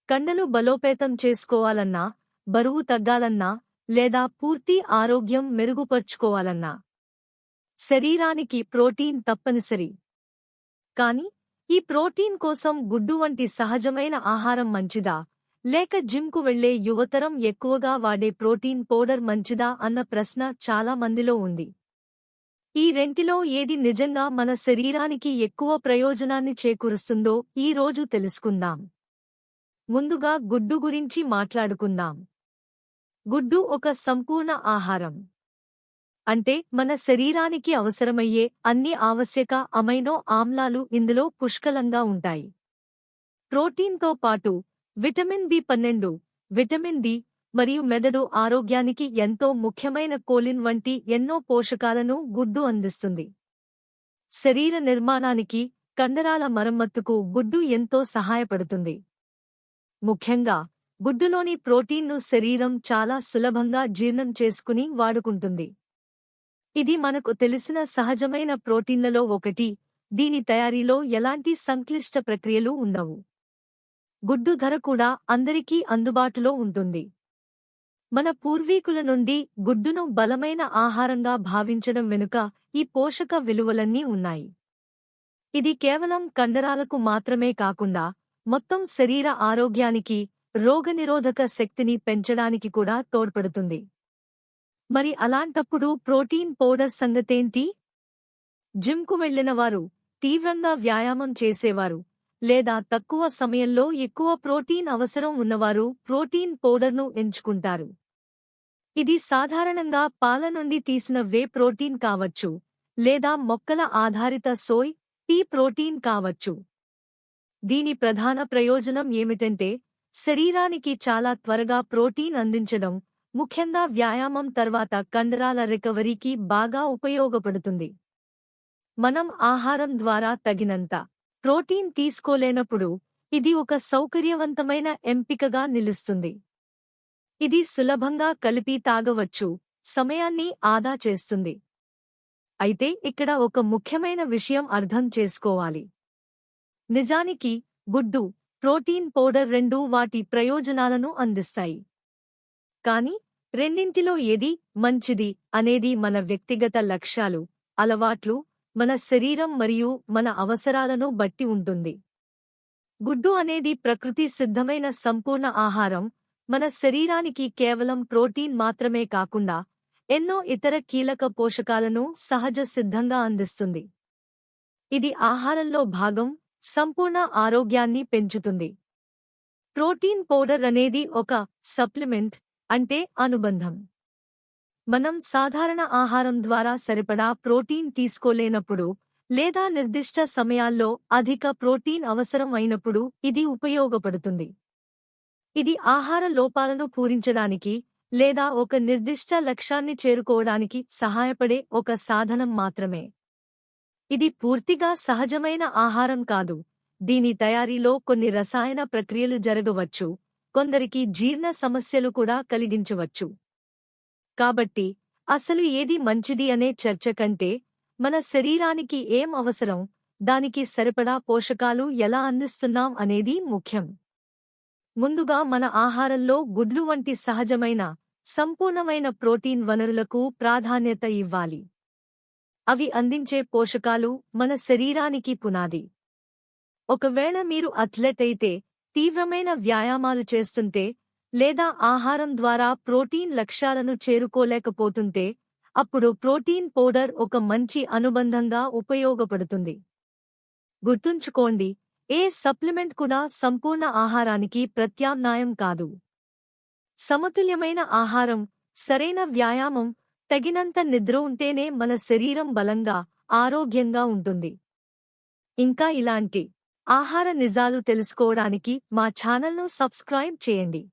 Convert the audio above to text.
కండలు బలోపేతం చేసుకోవాలన్నా, బరువు తగ్గాలన్నా, లేదా పూర్తి ఆరోగ్యం మెరుగుపర్చుకోవాలన్నా శరీరానికి ప్రోటీన్ తప్పనిసరి. కాని ఈ ప్రోటీన్ కోసం గుడ్డు వంటి సహజమైన ఆహారం మంచిదా, లేక జిమ్కు వెళ్లే యువతరం ఎక్కువగా వాడే ప్రోటీన్ పౌడర్ మంచిదా అన్న ప్రశ్న చాలా మందిలో ఉంది. ఈ రెంటిలో ఏది నిజంగా మన శరీరానికి ఎక్కువ ప్రయోజనాన్ని చేకూరుస్తుందో ఈ రోజు తెలుసుకుందాం. ముందుగా గుడ్డు గురించి మాట్లాడుకుందాం. గుడ్డు ఒక సంపూర్ణ ఆహారం. అంటే మన శరీరానికి అవసరమయ్యే అన్ని ఆవశ్యక అమైనో ఆమ్లాలు ఇందులో పుష్కలంగా ఉంటాయి. ప్రోటీన్తో పాటు విటమిన్ బి12, విటమిన్ డి మరియు మెదడు ఆరోగ్యానికి ఎంతో ముఖ్యమైన కోలిన్ వంటి ఎన్నో పోషకాలను గుడ్డు అందిస్తుంది. శరీర నిర్మాణానికి, కండరాల మరమ్మత్తుకు గుడ్డు ఎంతో సహాయపడుతుంది. ముఖ్యంగా గుడ్డులోని ప్రోటీన్ను శరీరం చాలా సులభంగా జీర్ణం చేసుకుని వాడుకుంటుంది. ఇది మనకు తెలిసిన సహజమైన ప్రోటీన్లలో ఒకటి. దీని తయారీలో ఎలాంటి సంక్లిష్ట ప్రక్రియలు ఉండవు. గుడ్డు ధర కూడా అందరికీ అందుబాటులో ఉంటుంది. మన పూర్వీకుల నుండి గుడ్డును బలమైన ఆహారంగా భావించడం వెనుక ఈ పోషక విలువలన్నీ ఉన్నాయి. ఇది కేవలం కండరాలకు మాత్రమే కాకుండా మొత్తం శరీర ఆరోగ్యానికి, రోగనిరోధక శక్తిని పెంచడానికి కూడా తోడ్పడుతుంది. మరి అలాంటప్పుడు ప్రోటీన్ పౌడర్ సంగతేంటి? జిమ్కు వెళ్లినవారు, తీవ్రంగా వ్యాయామం చేసేవారు, లేదా తక్కువ సమయంలో ఎక్కువ ప్రోటీన్ అవసరం ఉన్నవారు ప్రోటీన్ పౌడర్ను ఎంచుకుంటారు. ఇది సాధారణంగా పాల నుండి తీసిన వే ప్రోటీన్ కావచ్చు, లేదా మొక్కల ఆధారిత సోయ్, పీ ప్రోటీన్ కావచ్చు. దీని ప్రధాన ప్రయోజనం ఏమిటంటే శరీరానికి చాలా త్వరగా ప్రోటీన్ అందించడం, ముఖ్యంగా వ్యాయామం తర్వాత కండరాల రికవరీకి బాగా ఉపయోగపడుతుంది. మనం ఆహారం ద్వారా తగినంత ప్రోటీన్ తీసుకోలేనప్పుడు ఇది ఒక సౌకర్యవంతమైన ఎంపికగా నిలుస్తుంది. ఇది సులభంగా కలిపి తాగవచ్చు, సమయాన్ని ఆదా చేస్తుంది. అయితే ఇక్కడ ఒక ముఖ్యమైన విషయం అర్థం చేసుకోవాలి. నిజానికి గుడ్డు, ప్రోటీన్ పౌడర్ రెండూ వాటి ప్రయోజనాలను అందిస్తాయి. కాని రెండింటిలో ఏది మంచిది అనేది మన వ్యక్తిగత లక్ష్యాలు, అలవాట్లు, మన శరీరం మరియు మన అవసరాలను బట్టి ఉంటుంది. గుడ్డు అనేది ప్రకృతి సిద్ధమైన సంపూర్ణ ఆహారం. మన శరీరానికి కేవలం ప్రోటీన్ మాత్రమే కాకుండా ఎన్నో ఇతర కీలక పోషకాలను సహజ సిద్ధంగా అందిస్తుంది. ఇది ఆహారంలో భాగం, సంపూర్ణ ఆరోగ్యాన్ని పెంచుతుంది. ప్రోటీన్ పౌడర్ అనేది ఒక సప్లిమెంట్, అంటే అనుబంధం. మనం సాధారణ ఆహారం ద్వారా సరిపడా ప్రోటీన్ తీసుకోలేనప్పుడు, లేదా నిర్దిష్ట సమయాల్లో అధిక ప్రోటీన్ అవసరం అయినప్పుడు ఇది ఉపయోగపడుతుంది. ఇది ఆహార లోపాలను పూరించడానికి, లేదా ఒక నిర్దిష్ట లక్ష్యాన్ని చేరుకోవడానికి సహాయపడే ఒక సాధనం మాత్రమే. ఇది పూర్తిగా సహజమైన ఆహారం కాదు. దీని తయారీలో కొన్ని రసాయన ప్రక్రియలు జరగవచ్చు, కొందరికి జీర్ణ సమస్యలు కూడా కలిగించవచ్చు. కాబట్టి అసలు ఏది మంచిది అనే చర్చ కంటే, మన శరీరానికి ఏం అవసరం, దానికి సరిపడా పోషకాలు ఎలా అందిస్తున్నాం అనేది ముఖ్యం. ముందుగా మన ఆహారంలో గుడ్లు వంటి సహజమైన, సంపూర్ణమైన ప్రోటీన్ వనరులకు ప్రాధాన్యత ఇవ్వాలి. అవి అందించే పోషకాలు మన శరీరానికి పునాది. ఒకవేళ మీరు అథ్లెట్ అయితే, తీవ్రమైన వ్యాయామాలు చేస్తుంటే, లేదా ఆహారం ద్వారా ప్రోటీన్ లక్ష్యాలను చేరుకోలేకపోతుంటే, అప్పుడు ప్రోటీన్ పౌడర్ ఒక మంచి అనుబంధంగా ఉపయోగపడుతుంది. గుర్తుంచుకోండి, ఏ సప్లిమెంట్ కూడా సంపూర్ణ ఆహారానికి ప్రత్యామ్నాయం కాదు. సమతుల్యమైన ఆహారం, సరైన వ్యాయామం, తగినంత నిద్ర ఉంటేనే మన శరీరం బలంగా, ఆరోగ్యంగా ఉంటుంది. ఇంకా ఇలాంటి ఆహార నిజాలు తెలుసుకోవడానికి మా ఛానల్ను సబ్స్క్రైబ్ చేయండి.